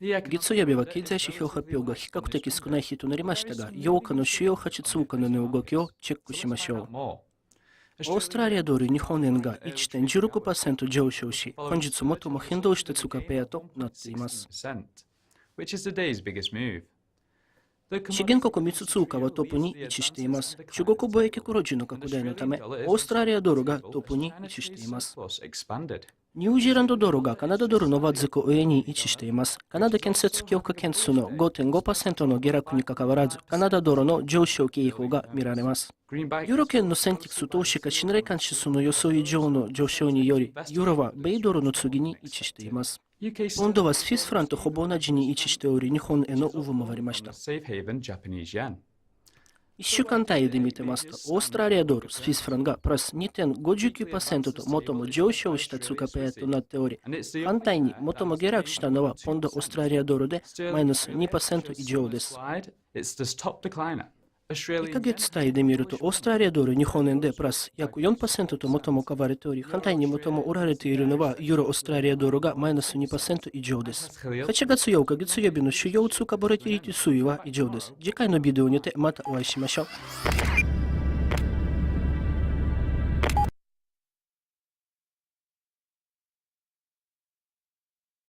月曜日は経済指標発表が比較的少ない日となりましたが、8日の主要8通貨の値動きをチェックしましょう。オーストラリアドル日本円が 1.16% 上昇し、本日最も変動した通貨ペアとなっています。資源国3つ通貨はトップに位置しています。中国貿易黒字の拡大のため、オーストラリアドルがトップに位置しています。ニュージーランドドルがカナダドルのわずか上に位置しています。カナダ建設強化件数の 5.5% の下落にかかわらず、カナダドルの上昇傾向が見られます。ユーロ圏のセンティクス投資家信頼感指数の予想以上の上昇により、ユーロは米ドルの次に位置しています。ポンドはスイスフランとほぼ同じに位置しており、日本への上回りました。1週間単位で見てますと、オーストラリアドル、スイスフランがプラス 2.59% と最も上昇した通貨ペアとなっており、反対に最も下落したのはポンドオーストラリアドルでマイナス 2% 以上です。1ヶ月単位で見ると、オーストラリアドル日本円でプラス約 4% と最も買われており、反対に最も売られているのはユーロオーストラリアドルがマイナス 2% 以上です。8月8日月曜日の主要通貨ボラティリティ推移は以上です。次回のビデオにてまたお会いしましょう。